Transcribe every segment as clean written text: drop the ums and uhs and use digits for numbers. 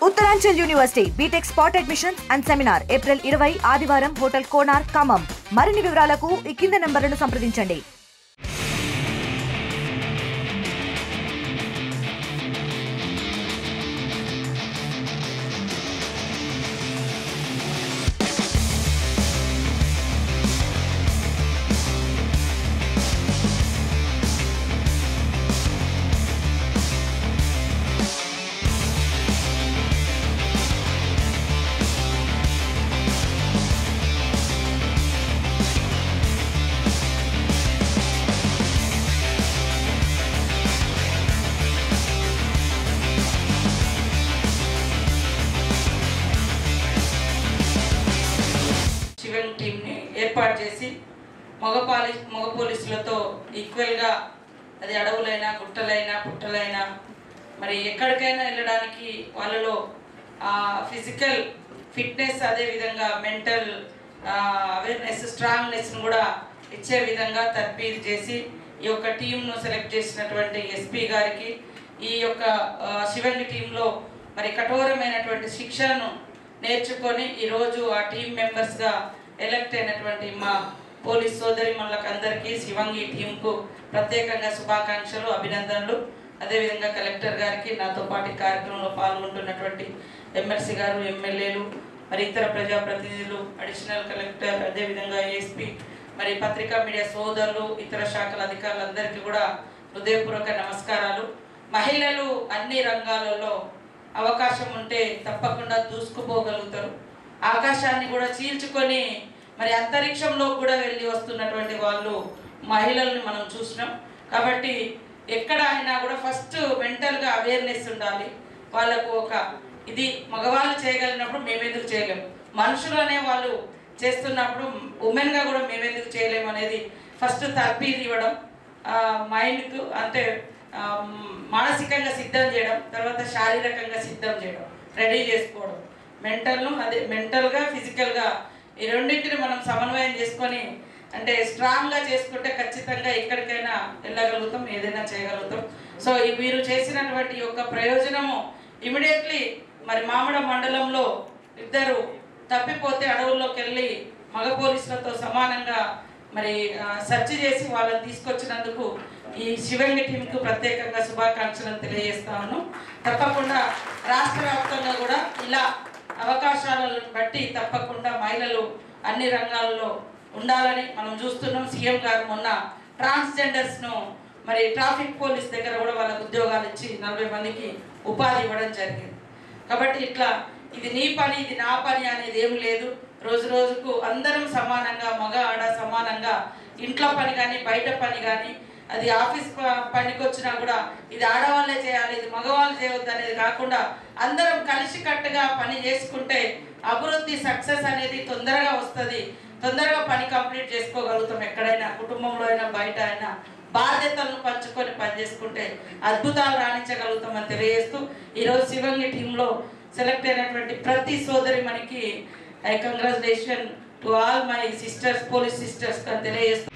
Uttaranchal university B Tech spot admissions and seminar April 20 ఆదివారం hotel కోనార్ Khammam. మరిన్ని వివరాలకు ఈ కింద నంబర్లను సంప్రదించండి. టీంని ఏర్పాటు చేసి మగ పోలీసులతో ఈక్వల్గా అది అడవులైనా గుట్టలైనా పుట్టలైనా మరి ఎక్కడికైనా వెళ్ళడానికి వాళ్ళలో ఫిజికల్ ఫిట్నెస్ అదేవిధంగా మెంటల్ అవేర్నెస్ స్ట్రాంగ్నెస్ను కూడా ఇచ్చే విధంగా తర్ఫీదు చేసి ఈ యొక్క టీంను సెలెక్ట్ చేసినటువంటి ఎస్పీ గారికి ఈ యొక్క శివంగి టీంలో మరి కఠోరమైనటువంటి శిక్షను నేర్చుకొని ఈరోజు ఆ టీం మెంబర్స్గా ఎలక్ట్ అయినటువంటి మా పోలీస్ సోదరి అందరికీ శివంగి టీంకు ప్రత్యేకంగా శుభాకాంక్షలు, అభినందనలు. అదేవిధంగా కలెక్టర్ గారికి, నాతో పాటు కార్యక్రమంలో పాల్గొంటున్నటువంటి ఎమ్మెల్సీ గారు, ఎమ్మెల్యేలు, మరి ఇతర ప్రజాప్రతినిధులు, అడిషనల్ కలెక్టర్, అదేవిధంగా ఏఎస్పీ, మరి పత్రికా మీడియా సోదరులు, ఇతర శాఖల అధికారులందరికీ కూడా హృదయపూర్వక నమస్కారాలు. మహిళలు అన్ని రంగాలలో అవకాశం ఉంటే తప్పకుండా దూసుకుపోగలుగుతారు. ఆకాశాన్ని కూడా చీల్చుకొని మరి అంతరిక్షంలో కూడా వెళ్ళి వస్తున్నటువంటి వాళ్ళు మహిళల్ని మనం చూసినాం. కాబట్టి ఎక్కడ అయినా కూడా ఫస్ట్ మెంటల్గా అవేర్నెస్ ఉండాలి. వాళ్ళకు ఒక ఇది మగవాళ్ళు చేయగలిగినప్పుడు మేమెందుకు చేయలేము, మనుషులు అనే వాళ్ళు చేస్తున్నప్పుడు ఉమెన్గా కూడా మేమెందుకు చేయలేము అనేది ఫస్ట్ తర్ఫీదు ఇవ్వడం, మైండ్కు అంటే మానసికంగా సిద్ధం చేయడం, తర్వాత శారీరకంగా సిద్ధం చేయడం, రెడీ చేసుకోవడం, మెంటల్గా ఫిజికల్గా ఈ రెండింటిని మనం సమన్వయం చేసుకొని అంటే స్ట్రాంగ్గా చేసుకుంటే ఖచ్చితంగా ఎక్కడికైనా వెళ్ళగలుగుతాం, ఏదైనా చేయగలుగుతాం. సో వీరు చేసినటువంటి యొక్క ప్రయోజనము ఇమీడియట్లీ మరి మామిడ మండలంలో ఇద్దరు తప్పిపోతే అడవుల్లోకి వెళ్ళి మగ పోలీసులతో సమానంగా మరి సెర్చ్ చేసి వాళ్ళని తీసుకొచ్చినందుకు ఈ శివంగి టీంకు ప్రత్యేకంగా శుభాకాంక్షలను తెలియజేస్తాను. తప్పకుండా రాష్ట్ర వ్యాప్తంగా కూడా ఇలా అవకాశాలను బట్టి తప్పకుండా మహిళలు అన్ని రంగాల్లో ఉండాలని మనం చూస్తున్నాం. సీఎం గారు మొన్న ట్రాన్స్జెండర్స్ను మరి ట్రాఫిక్ పోలీస్ దగ్గర కూడా వాళ్ళకు ఉద్యోగాలు ఇచ్చి 40 మందికి ఉపాధి ఇవ్వడం జరిగింది. కాబట్టి ఇట్లా ఇది నీ పని ఇది నా పని అనేది ఏం లేదు. రోజు రోజుకు అందరం సమానంగా, మగ ఆడ సమానంగా ఇంట్లో పని కానీ బయట పని కానీ అది ఆఫీస్ పనికి వచ్చినా కూడా ఇది ఆడవాళ్ళే చేయాలి, ఇది మగవాళ్ళు చేయవద్దు అనేది కాకుండా అందరం కలిసికట్టుగా పని చేసుకుంటే అభివృద్ధి సక్సెస్ అనేది తొందరగా వస్తుంది. తొందరగా పని కంప్లీట్ చేసుకోగలుగుతాం. ఎక్కడైనా కుటుంబంలో అయినా బయట అయినా బాధ్యతలను పంచుకొని పని చేసుకుంటే అద్భుతాలు రాణించగలుగుతామని తెలియజేస్తూ ఈరోజు శివంగి టీంలో సెలెక్ట్ అయినటువంటి ప్రతి సోదరి మనకి congratulation to all my sisters, police sisters అని తెలియజేస్తూ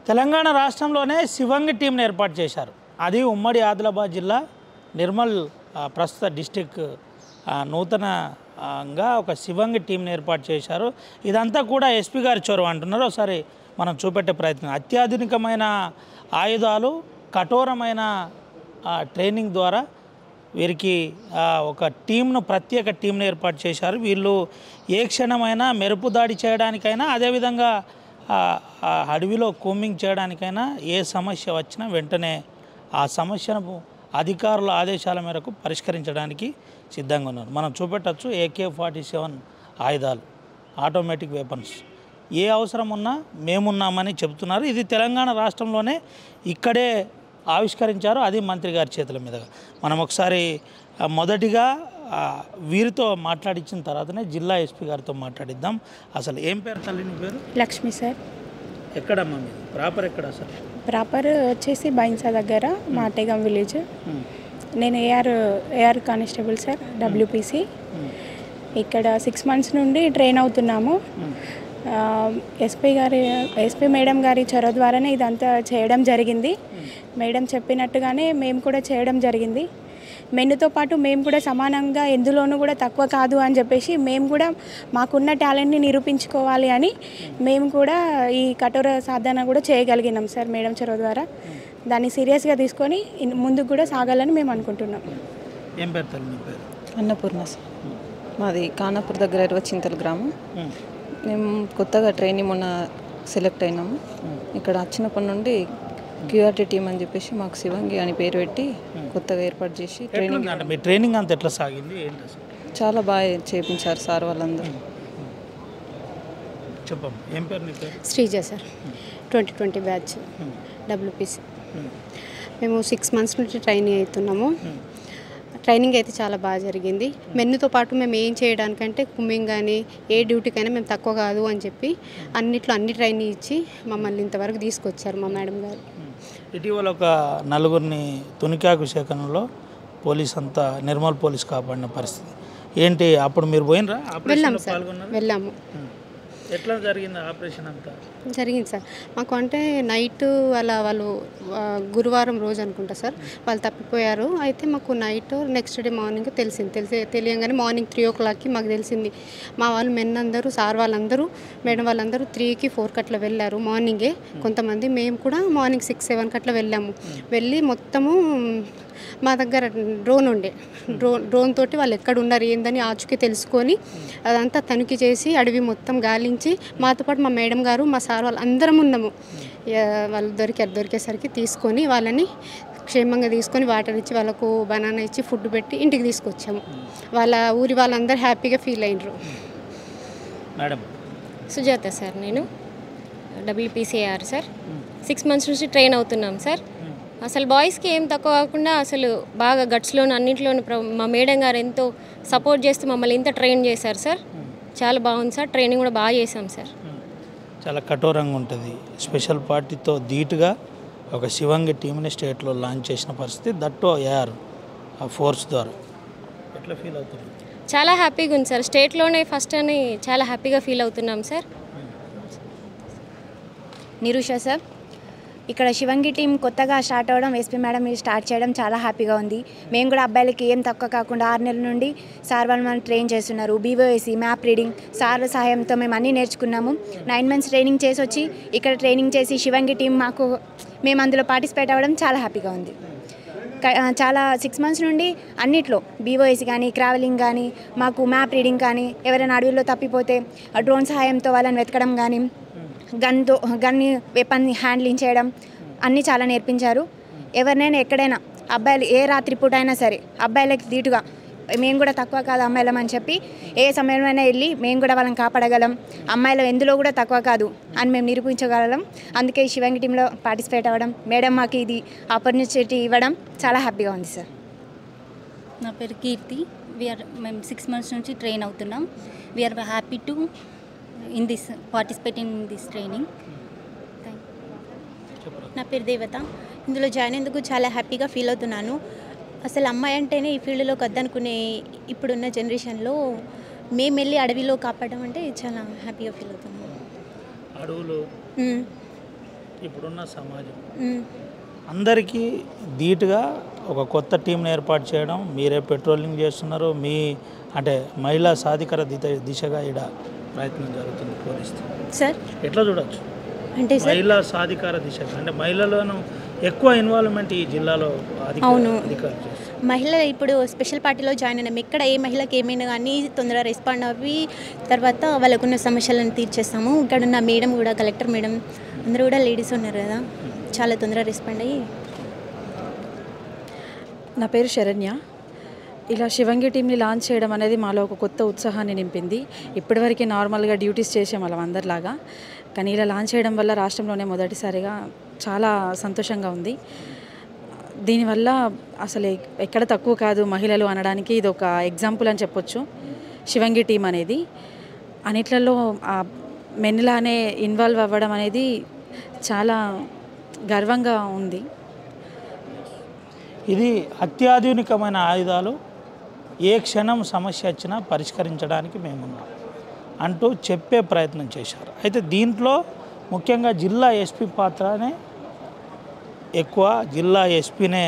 తెలంగాణ రాష్ట్రంలోనే శివంగి టీంను ఏర్పాటు చేశారు. అది ఉమ్మడి ఆదిలాబాద్ జిల్లా నిర్మల్ ప్రస్తుత డిస్టిక్ నూతనంగా ఒక శివంగి టీంను ఏర్పాటు చేశారు. ఇదంతా కూడా ఎస్పీ గారి చొరవ అంటున్నారు. ఒకసారి మనం చూపెట్టే ప్రయత్నం. అత్యాధునికమైన ఆయుధాలు, కఠోరమైన ట్రైనింగ్ ద్వారా వీరికి ఒక టీంను, ప్రత్యేక టీంను ఏర్పాటు చేశారు. వీళ్ళు ఏ క్షణమైనా మెరుపు దాడి చేయడానికైనా, అదేవిధంగా అడవిలో కూంబింగ్ చేయడానికైనా ఏ సమస్య వచ్చినా వెంటనే ఆ సమస్యను అధికారుల ఆదేశాల మేరకు పరిష్కరించడానికి సిద్ధంగా ఉన్నారు. మనం చూపెట్టచ్చు AK-47 ఆయుధాలు, ఆటోమేటిక్ వెపన్స్. ఏ అవసరం ఉన్నా మేమున్నామని చెబుతున్నారు. ఇది తెలంగాణ రాష్ట్రంలోనే ఇక్కడే ఆవిష్కరించారు, అది మంత్రి గారి చేతుల మీదుగా. మనం ఒకసారి మొదటిగా వీరితో మాట్లాడించిన తర్వాతనే జిల్లా ఎస్పీ గారితో మాట్లాడిద్దాం. అసలు ఏం పేరు తల్లి నీ పేరు? లక్ష్మి సార్. ఎక్కడమ్మా మీరు? ప్రాపర్ ఎక్కడ అసలు? ప్రాపర్ వచ్చేసి బైన్సా దగ్గర మాటేగం విలేజ్. నేను ఏఆర్ కానిస్టేబుల్ సార్, డబ్ల్యూపీసీ. ఇక్కడ 6 months నుండి ట్రైన్ అవుతున్నాము. ఎస్పీ మేడం గారి చొరవ ద్వారానే ఇదంతా చేయడం జరిగింది. మేడం చెప్పినట్టుగానే మేము కూడా చేయడం జరిగింది. మెన్నుతో పాటు మేము కూడా సమానంగా ఎందులోనూ కూడా తక్కువ కాదు అని చెప్పేసి మేము కూడా మాకున్న టాలెంట్ని నిరూపించుకోవాలి అని మేము కూడా ఈ కఠోర సాధన కూడా చేయగలిగినాం సార్ మేడం చొరవ ద్వారా. దాన్ని సీరియస్గా తీసుకొని ముందుకు కూడా సాగాలని మేము అనుకుంటున్నాం. ఏం పేరు తల్లి నీ పేరు? అన్నపూర్ణ సార్. మాది ఖానాపూర్ దగ్గర చింతల గ్రామం. మేము కొత్తగా ట్రైనింగ్ మొన్న సెలెక్ట్ అయినాము. ఇక్కడ వచ్చినప్పటి నుండి క్యూఆర్టీ టీమ్ అని చెప్పేసి మాకు శివంగి అని పేరు పెట్టి కొత్తగా ఏర్పాటు చేసి ట్రైనింగ్. అంటే మీ ట్రైనింగ్ అంతా ఎట్లా సాగింది, ఏంటి అసలు? చాలా బాగా చేయించారు సార్ వాళ్ళందరూ. చెప్పమ్మా, ఏం పేరు నీ పేరు? Sreeja sir, 2020 batch WPC. మేము 6 months నుంచి ట్రైనింగ్ అవుతున్నాము. ట్రైనింగ్ అయితే చాలా బాగా జరిగింది. మెన్నుతో పాటు మేము ఏం చేయడానికంటే కుమ్మింగ్ కానీ ఏ డ్యూటీకైనా మేము తక్కువ కాదు అని చెప్పి అన్నిట్లో అన్ని ట్రైనింగ్ ఇచ్చి మమ్మల్ని ఇంతవరకు తీసుకొచ్చారు మా మేడం గారు. ఇటీవల ఒక 4 తునికాకు సేకరణలో పోలీస్ అంతా నిర్మల్ పోలీస్ కాపాడిన పరిస్థితి ఏంటి? అప్పుడు మీరు పోయినరా? వెళ్ళాము సార్, వెళ్ళాము. ఎట్లా జరిగింది ఆపరేషన్ అంతా? జరిగింది సార్. మాకు అంటే నైట్ వాళ్ళు గురువారం రోజు అనుకుంటా సార్, వాళ్ళు తప్పిపోయారు. అయితే మాకు నైట్ నెక్స్ట్ డే మార్నింగ్ తెలియగానే మార్నింగ్ 3 o'clockకి మాకు తెలిసింది. మా వాళ్ళు మెన్ అందరూ, సార్ వాళ్ళందరూ, మేడం వాళ్ళందరూ 3కి 4కి అట్లా వెళ్ళారు మార్నింగే. కొంతమంది మేము కూడా మార్నింగ్ 6, 7కి అట్లా వెళ్ళాము. వెళ్ళి మొత్తము మా దగ్గర డ్రోన్ ఉండే, డ్రోన్ తోటి వాళ్ళు ఎక్కడ ఉన్నారు ఏందని ఆచుకి తెలుసుకొని అదంతా తనిఖీ చేసి అడవి మొత్తం గాలించి మాతో పాటు మా మేడం గారు, మా సార్ వాళ్ళు అందరం ఉన్నాము. వాళ్ళు దొరికేసరికి తీసుకొని వాళ్ళని క్షేమంగా తీసుకొని వాటర్ ఇచ్చి వాళ్ళకు బనానా ఇచ్చి ఫుడ్ పెట్టి ఇంటికి తీసుకొచ్చాము. వాళ్ళ ఊరి వాళ్ళందరూ హ్యాపీగా ఫీల్ అయినరు. మేడం సుజాత సార్, నేను డబ్ల్యూపీసీఆర్ సార్. 6 months నుంచి ట్రైన్ అవుతున్నాం సార్. అసలు బాయ్స్కి ఏం తక్కువ కాకుండా అసలు బాగా గట్స్లోను అన్నింటిలోనూ మా మేడం గారు ఎంతో సపోర్ట్ చేస్తూ మమ్మల్ని ఇంత ట్రైన్ చేశారు సార్. చాలా బాగుంది సార్, ట్రైనింగ్ కూడా బాగా చేశాం సార్. చాలా కఠోరంగా ఉంటుంది. స్పెషల్ పార్టీతో ధీటుగా ఒక శివంగి టీంని స్టేట్లో లాంచ్ చేసిన పరిస్థితి, దట్టు ఏఆర్ ఫోర్స్ ద్వారా. ఎట్లా ఫీల్ అవుతుంది? చాలా హ్యాపీగా ఉంది సార్. స్టేట్లోనే ఫస్ట్ అని చాలా హ్యాపీగా ఫీల్ అవుతున్నాం సార్. నిరుష సార్, ఇక్కడ శివంగి టీం కొత్తగా స్టార్ట్ అవ్వడం, ఎస్పీ మేడం స్టార్ట్ చేయడం చాలా హ్యాపీగా ఉంది. మేము కూడా అబ్బాయిలకి ఏం తక్కువ కాకుండా 6 నెలల నుండి సార్ వాళ్ళు మనం ట్రైన్ చేస్తున్నారు. బీఓఎసీ, మ్యాప్ రీడింగ్ సార్ సహాయంతో మేము అన్నీ నేర్చుకున్నాము. 9 months ట్రైనింగ్ చేసి వచ్చి ఇక్కడ ట్రైనింగ్ చేసి శివంగి టీం మేము అందులో పార్టిసిపేట్ అవ్వడం చాలా హ్యాపీగా ఉంది. చాలా 6 months నుండి అన్నిట్లో బీఓఎసీ కానీ, ట్రావెలింగ్ కానీ, మాకు మ్యాప్ రీడింగ్ కానీ, ఎవరైనా అడవిలో తప్పిపోతే డ్రోన్ సహాయంతో వాళ్ళని వెతకడం కానీ, గన్ని వెపన్ని హ్యాండ్లింగ్ చేయడం అన్నీ చాలా నేర్పించారు. ఎవరినైనా ఎక్కడైనా అబ్బాయిలు ఏ రాత్రి పూట అయినా సరే అబ్బాయిలకి ధీటుగా మేము కూడా తక్కువ కాదు అమ్మాయిలం అని చెప్పి ఏ సమయంలోనైనా వెళ్ళి మేము కూడా వాళ్ళని కాపాడగలం. అమ్మాయిలు ఎందులో కూడా తక్కువ కాదు అని మేము నిరూపించగలం. అందుకే శివంగి టీంలో పార్టిసిపేట్ అవ్వడం, మేడం మాకు ఇది ఆపర్చునిటీ ఇవ్వడం చాలా హ్యాపీగా ఉంది సార్. నా పేరు కీర్తి. మేము 6 months నుంచి ట్రైన్ అవుతున్నాం. We are happy to participate in this training. నా పేరు దేవత. ఇందులో జాయిన్ అయ్యేందుకు చాలా హ్యాపీగా ఫీల్ అవుతున్నాను. అసలు అమ్మాయి అంటేనే ఈ ఫీల్డ్లోకి వద్దనుకునే ఇప్పుడున్న జనరేషన్లో మేము వెళ్ళి అడవిలో కాపాడడం అంటే చాలా హ్యాపీగా ఫీల్ అవుతున్నాను. అడవులు ఇప్పుడున్న సమాజం అందరికీ ధీటుగా ఒక కొత్త టీంని ఏర్పాటు చేయడం, మీరే పెట్రోలింగ్ చేస్తున్నారు. మీ అంటే మహిళా సాధికార దిశగా ఇక్కడ ప్రయత్నం జరుగుతుంది పోలీస్ సార్. ఎట్లా చూడొచ్చు అంటే మహిళా సాధికార దిశగా? అంటే మహిళలను ఎక్కువ ఇన్వాల్వ్మెంట్ ఈ జిల్లాలో అవును, మహిళ ఇప్పుడు స్పెషల్ పార్టీలో జాయిన్ అయినాం. ఎక్కడ ఏ మహిళకి ఏమైనా కానీ తొందరగా రెస్పాండ్ అవ్వి తర్వాత వాళ్ళకున్న సమస్యలను తీర్చేస్తాము. ఇక్కడ ఉన్న మేడం కూడా, కలెక్టర్ మేడం అందరూ కూడా లేడీస్ ఉన్నారు కదా, చాలా తొందరగా రెస్పాండ్ అయ్యి. నా పేరు శరణ్య. ఇలా శివంగి టీమ్ని లాంచ్ చేయడం అనేది మాలో ఒక కొత్త ఉత్సాహాన్ని నింపింది. ఇప్పటివరకు నార్మల్గా డ్యూటీస్ చేసాం వాళ్ళం అందరిలాగా, కానీ ఇలా లాంచ్ చేయడం వల్ల రాష్ట్రంలోనే మొదటిసారిగా చాలా సంతోషంగా ఉంది. దీనివల్ల అసలు ఎక్కడ తక్కువ కాదు మహిళలు అనడానికి ఇది ఒక ఎగ్జాంపుల్ అని చెప్పొచ్చు. శివంగి టీం అనేది అన్నిట్లలో మెన్లానే ఇన్వాల్వ్ అవ్వడం అనేది చాలా గర్వంగా ఉంది. ఇది అత్యాధునికమైన ఆయుధాలు, ఏ క్షణం సమస్య వచ్చినా పరిష్కరించడానికి మేమున్నాం అంటూ చెప్పే ప్రయత్నం చేశారు. అయితే దీంట్లో ముఖ్యంగా జిల్లా ఎస్పీ పాత్రనే ఎక్కువ. జిల్లా ఎస్పీనే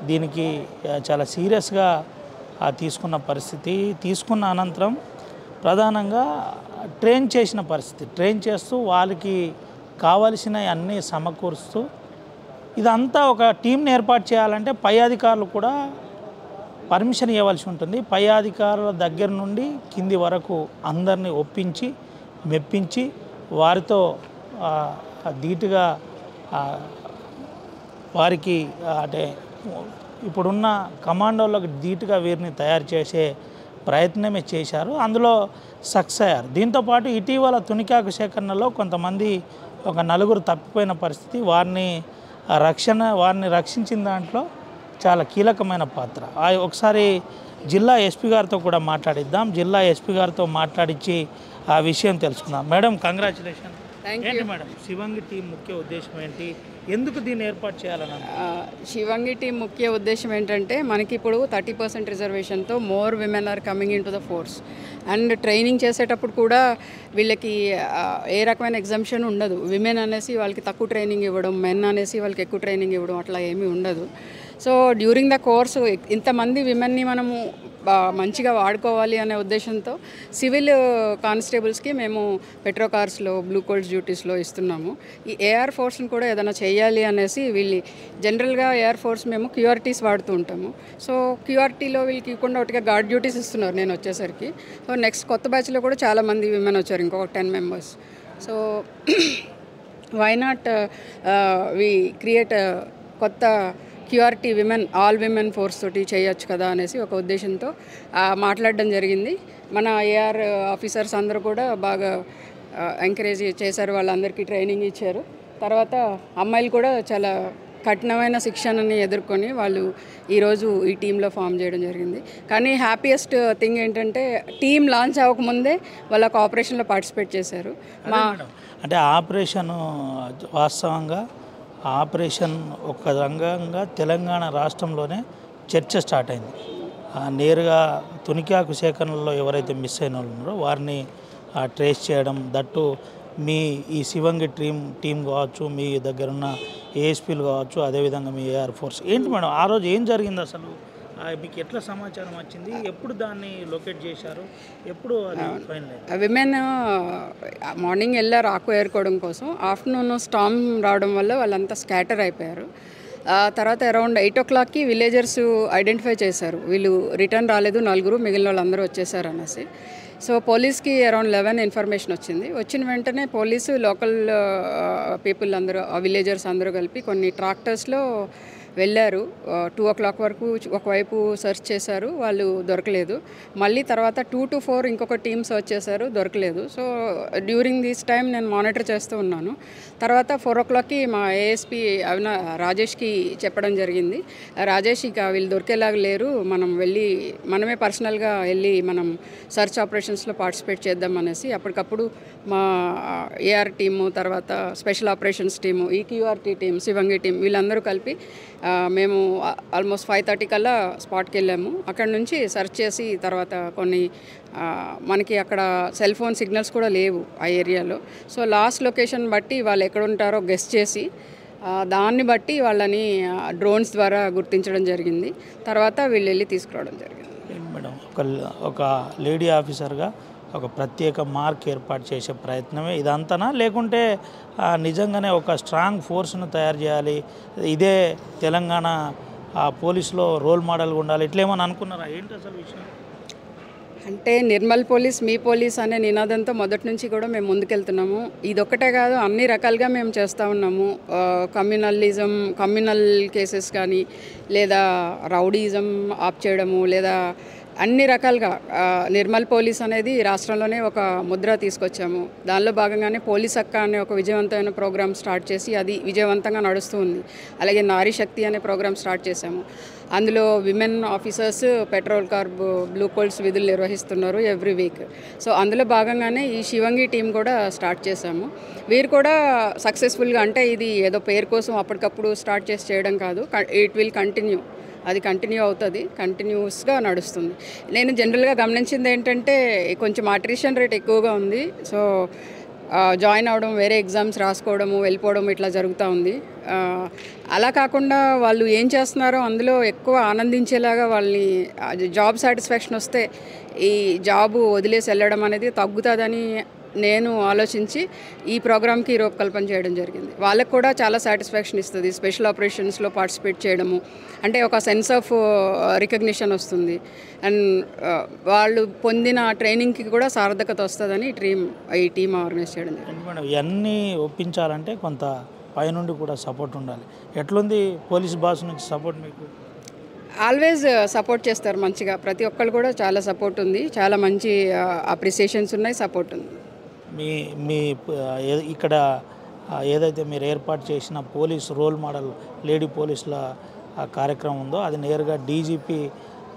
దీనికి చాలా సీరియస్గా తీసుకున్న పరిస్థితి. తీసుకున్న అనంతరం ప్రధానంగా ట్రైన్ చేసిన పరిస్థితి, ట్రైన్ చేస్తూ వాళ్ళకి కావలసిన అన్నీ సమకూరుస్తూ, ఇదంతా ఒక టీంని ఏర్పాటు చేయాలంటే పై అధికారులు కూడా పర్మిషన్ ఇవ్వాల్సి ఉంటుంది. పై అధికారుల దగ్గర నుండి కింది వరకు అందరినీ ఒప్పించి మెప్పించి వారితో ధీటుగా వారికి అంటే ఇప్పుడున్న కమాండోలకు ధీటుగా వీరిని తయారు చేసే ప్రయత్నమే చేశారు. అందులో సక్సెస్ అయ్యారు. దీంతోపాటు ఇటీవల తునికాకు సేకరణలో కొంతమంది ఒక నలుగురు తప్పిపోయిన పరిస్థితి, వారిని రక్షించిన దాంట్లో చాలా కీలకమైన పాత్ర. ఒకసారి జిల్లా ఎస్పీ గారితో కూడా మాట్లాడిద్దాం. జిల్లా ఎస్పీ గారితో మాట్లాడించి ఆ విషయం తెలుసుకుందాం. Madam, congratulation. ఏంటి మేడం శివంగి టీం ముఖ్య ఉద్దేశం ఏంటి, ఎందుకు దీన్ని ఏర్పాటు చేయాలని? శివంగి టీం ముఖ్య ఉద్దేశం ఏంటంటే మనకి ఇప్పుడు 30% రిజర్వేషన్తో more women are coming into the force. And training చేసేటప్పుడు కూడా వీళ్ళకి ఏ రకమైన ఎగ్జంప్షన్ ఉండదు. విమెన్ అనేసి వాళ్ళకి తక్కువ ట్రైనింగ్ ఇవ్వడం, మెన్ అనేసి వాళ్ళకి ఎక్కువ ట్రైనింగ్ ఇవ్వడం అట్లా ఏమీ ఉండదు. సో డ్యూరింగ్ ద కోర్సు ఇంతమంది విమెన్ని మనము మంచిగా వాడుకోవాలి అనే ఉద్దేశంతో సివిల్ కానిస్టేబుల్స్కి మేము పెట్రో కార్స్లో, బ్లూ కోల్డ్స్ డ్యూటీస్లో ఇస్తున్నాము. ఈ ఏఆర్ ఫోర్స్ని కూడా ఏదైనా చేయాలి అనేసి వీళ్ళు జనరల్గా ఏఆర్ ఫోర్స్ మేము క్యూఆర్టీస్ వాడుతూ ఉంటాము. సో క్యూఆర్టీలో వీళ్ళకి ఇవ్వకుండా ఒకటిగా గార్డ్ డ్యూటీస్ ఇస్తున్నారు నేను వచ్చేసరికి. సో నెక్స్ట్ కొత్త బ్యాచ్లో కూడా చాలామంది విమెన్ వచ్చారు, ఇంకొక 10 members. So why not we create కొత్త QRT women, all women force తోటి చేయొచ్చు కదా అనేసి ఒక ఉద్దేశంతో మాట్లాడడం జరిగింది. మన ఏఆర్ ఆఫీసర్స్ అందరూ కూడా బాగా ఎంకరేజ్ చేశారు, వాళ్ళందరికీ ట్రైనింగ్ ఇచ్చారు. తర్వాత అమ్మాయిలు కూడా చాలా కఠినమైన శిక్షణని ఎదుర్కొని వాళ్ళు ఈరోజు ఈ టీంలో ఫామ్ చేయడం జరిగింది. కానీ హ్యాపీయెస్ట్ థింగ్ ఏంటంటే టీం లాంచ్ అవ్వకముందే వాళ్ళకు ఆపరేషన్లో పార్టిసిపేట్ చేశారు. అంటే ఆపరేషన్ వాస్తవంగా ఆపరేషన్ ఒక రంగంగా తెలంగాణ రాష్ట్రంలోనే చర్చ స్టార్ట్ అయింది. నేరుగా తునికాకు సేకరణలో ఎవరైతే మిస్ అయిన వాళ్ళు ఉన్నారో వారిని ట్రేస్ చేయడం, దట్టు మీ ఈ శివంగి టీం కావచ్చు, మీ దగ్గర ఉన్న ఏఎస్పీలు కావచ్చు, అదేవిధంగా మీ ఏఆర్ ఫోర్స్. ఏంటి మేడం ఆ రోజు ఏం జరిగింది అసలు, మీకు ఎట్లా సమాచారం వచ్చింది, ఎప్పుడు దాన్ని లొకేట్ చేశారు, ఎప్పుడు అది ఫైనల్? విమెన్ మార్నింగ్ వెళ్ళారు ఆకు ఏరుకోవడం కోసం. ఆఫ్టర్నూన్ స్టామ్ రావడం వల్ల వాళ్ళంతా స్కాటర్ అయిపోయారు. తర్వాత అరౌండ్ 8 o'clockకి విలేజర్స్ ఐడెంటిఫై చేశారు, వీళ్ళు రిటర్న్ రాలేదు, 4, మిగిలిన వాళ్ళందరూ వచ్చేసారు అనేసి. సో పోలీస్కి అరౌండ్ 11 ఇన్ఫర్మేషన్ వచ్చింది. వచ్చిన వెంటనే పోలీసు, లోకల్ పీపుల్ అందరూ, విలేజర్స్ అందరూ కలిపి కొన్ని ట్రాక్టర్స్లో వెళ్ళారు. 2 o'clock వరకు ఒకవైపు సెర్చ్ చేశారు, వాళ్ళు దొరకలేదు. మళ్ళీ తర్వాత 2 to 4 ఇంకొక టీమ్ సెర్చ్ చేశారు, దొరకలేదు. సో డ్యూరింగ్ దిస్ టైం నేను మానిటర్ చేస్తూ ఉన్నాను. తర్వాత 4 o'clockకి మా ఏఎస్పీ రాజేష్కి చెప్పడం జరిగింది. రాజేష్, ఇక వీళ్ళు దొరికేలాగా లేరు, మనం వెళ్ళి మనమే పర్సనల్గా వెళ్ళి మనం సర్చ్ ఆపరేషన్స్లో పార్టిసిపేట్ చేద్దాం అనేసి అప్పటికప్పుడు మా ఏఆర్ టీము, తర్వాత special operations team, EQRT team, Shivangi team వీళ్ళందరూ కలిపి మేము ఆల్మోస్ట్ 5:30 కల్లా స్పాట్కి వెళ్ళాము. అక్కడ నుంచి సెర్చ్ చేసి తర్వాత కొన్ని మనకి అక్కడ సెల్ ఫోన్ సిగ్నల్స్ కూడా లేవు ఆ ఏరియాలో. సో లాస్ట్ లొకేషన్ బట్టి వాళ్ళు ఎక్కడ ఉంటారో గెస్ చేసి దాన్ని బట్టి వాళ్ళని డ్రోన్స్ ద్వారా గుర్తించడం జరిగింది. తర్వాత వీళ్ళు వెళ్ళి తీసుకురావడం జరిగింది. మేడం, ఒక లేడీ ఆఫీసర్గా ఒక ప్రత్యేక మార్క్ ఏర్పాటు చేసే ప్రయత్నమే ఇదంతనా, లేకుంటే నిజంగానే ఒక స్ట్రాంగ్ ఫోర్స్ను తయారు చేయాలి, ఇదే తెలంగాణ పోలీసులో రోల్ మోడల్గా ఉండాలి, ఇట్లా ఏమని అనుకున్నారా, ఏంటి అసలు విషయం? అంటే నిర్మల్ పోలీస్ మీ పోలీస్ అనే నినాదంతో మొదటి నుంచి కూడా మేము ముందుకెళ్తున్నాము. ఇదొక్కటే కాదు, అన్ని రకాలుగా మేము చేస్తూ ఉన్నాము. కమ్యూనల్ కేసెస్ కానీ, లేదా రౌడీజం ఆప్ చేయడము, లేదా అన్ని రకాలుగా నిర్మల్ పోలీస్ అనేది రాష్ట్రంలోనే ఒక ముద్ర తీసుకొచ్చాము. దానిలో భాగంగానే పోలీస్ అక్క అనే ఒక విజయవంతమైన ప్రోగ్రామ్ స్టార్ట్ చేసి అది విజయవంతంగా నడుస్తూ ఉంది. అలాగే నారీ శక్తి అనే ప్రోగ్రామ్ స్టార్ట్ చేశాము. అందులో women officers petrol carb blue కోల్స్ విధులు నిర్వహిస్తున్నారు ఎవ్రీ వీక్. సో అందులో భాగంగానే ఈ శివంగి టీం కూడా స్టార్ట్ చేశాము. వీరు కూడా సక్సెస్ఫుల్గా, అంటే ఇది ఏదో పేరు కోసం అప్పటికప్పుడు స్టార్ట్ చేసి చేయడం కాదు, ఇట్ విల్ కంటిన్యూ. అది కంటిన్యూ అవుతుంది, కంటిన్యూస్గా నడుస్తుంది. నేను జనరల్గా గమనించింది ఏంటంటే కొంచెం అట్రిషన్ రేట్ ఎక్కువగా ఉంది. సో జాయిన్ అవడం, వేరే ఎగ్జామ్స్ రాసుకోవడము, వెళ్ళిపోవడం ఇట్లా జరుగుతూ ఉంది. అలా కాకుండా వాళ్ళు ఏం చేస్తున్నారో అందులో ఎక్కువ ఆనందించేలాగా వాళ్ళని జాబ్ సాటిస్ఫాక్షన్ వస్తే ఈ జాబు వదిలేసి వెళ్ళడం అనేది తగ్గుతుందని నేను ఆలోచించి ఈ ప్రోగ్రామ్కి రూపకల్పన చేయడం జరిగింది. వాళ్ళకు కూడా చాలా సాటిస్ఫాక్షన్ ఇస్తుంది స్పెషల్ ఆపరేషన్స్లో పార్టిసిపేట్ చేయడము. అంటే ఒక సెన్స్ ఆఫ్ రికగ్నిషన్ వస్తుంది అండ్ వాళ్ళు పొందిన ట్రైనింగ్కి కూడా సార్థకత వస్తుందని ఈ టీం ఆర్గనైజ్ చేయడం జరిగింది. మేడం, ఇవన్నీ ఒప్పించాలంటే కొంత పైనుండి కూడా సపోర్ట్ ఉండాలి. ఎట్లుంది పోలీస్ బాస్ నుంచి సపోర్ట్ మీకు? ఆల్వేస్ సపోర్ట్ చేస్తారు మంచిగా. ప్రతి ఒక్కరు కూడా చాలా సపోర్ట్ ఉంది, చాలా మంచి అప్రిసియేషన్స్ ఉన్నాయి, సపోర్ట్ ఉంది. మీ ఇక్కడ ఏదైతే మీరు ఏర్పాటు చేసిన పోలీస్ రోల్ మోడల్ లేడీ పోలీసుల కార్యక్రమం ఉందో అది నేరుగా డీజీపీ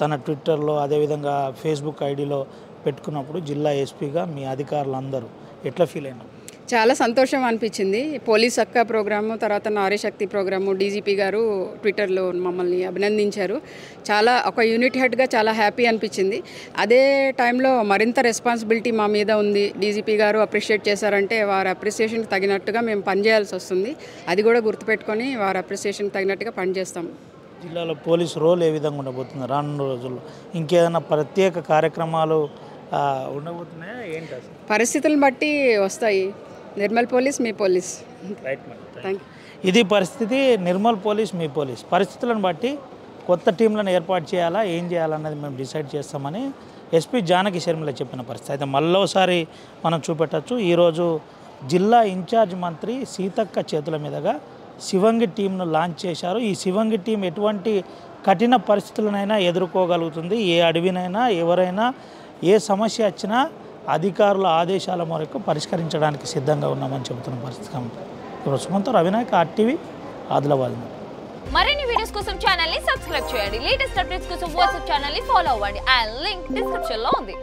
తన ట్విట్టర్లో అదేవిధంగా ఫేస్బుక్ ఐడిలో పెట్టుకున్నప్పుడు జిల్లా ఎస్పీగా మీ అధికారులందరూ ఎట్లా ఫీల్ అయినారు? చాలా సంతోషం అనిపించింది. పోలీస్ అక్క ప్రోగ్రాము, తర్వాత నారీ శక్తి ప్రోగ్రాము డీజీపీ గారు ట్విట్టర్లో మమ్మల్ని అభినందించారు. చాలా ఒక యూనిట్ హెడ్గా చాలా హ్యాపీ అనిపించింది. అదే టైంలో మరింత రెస్పాన్సిబిలిటీ మా మీద ఉంది. డీజీపీ గారు అప్రిషియేట్ చేశారంటే వారి అప్రిసియేషన్కి తగినట్టుగా మేము పనిచేయాల్సి వస్తుంది. అది కూడా గుర్తుపెట్టుకొని వారి అప్రిసియేషన్కి తగినట్టుగా పనిచేస్తాం. జిల్లాలో పోలీస్ రోల్ ఏ విధంగా ఉండబోతుంది రానున్న రోజుల్లో? ఇంకేదైనా ప్రత్యేక కార్యక్రమాలు ఉండబోతున్నాయా ఏంటి? పరిస్థితులను బట్టి వస్తాయి. Nirmal police me police. Right madam, thank you. ఇది పరిస్థితి. నిర్మల్ పోలీస్ మీ పోలీస్. పరిస్థితులను బట్టి కొత్త టీంలను ఏర్పాటు చేయాలా, ఏం చేయాలన్నది మేము డిసైడ్ చేస్తామని ఎస్పీ జానకి శర్మిల చెప్పిన పరిస్థితి. అయితే మళ్ళోసారి మనం చూపెట్టచ్చు. ఈరోజు జిల్లా ఇన్ఛార్జ్ మంత్రి సీతక్క చేతుల మీదుగా శివంగి టీంను లాంచ్ చేశారు. ఈ శివంగి టీం ఎటువంటి కఠిన పరిస్థితులనైనా ఎదుర్కోగలుగుతుంది. ఏ అడవినైనా, ఎవరైనా, ఏ సమస్య వచ్చినా అధికారుల ఆదేశాల మేరకు పరిష్కరించడానికి సిద్ధంగా ఉన్నామని చెబుతున్న పరిస్థితి. ఇప్పుడు సుమంతో రవినాయక్, RTV, ఆదిలాబాద్. మరిన్ని వీడియోస్ కోసం ఛానల్ ని సబ్స్క్రైబ్ చేయండి. లేటెస్ట్ అప్డేట్స్ కోసం వాట్సాప్ ఛానల్ ని ఫాలో అవ్వండి. ఆ లింక్ డిస్క్రిప్షన్ లో ఉంది.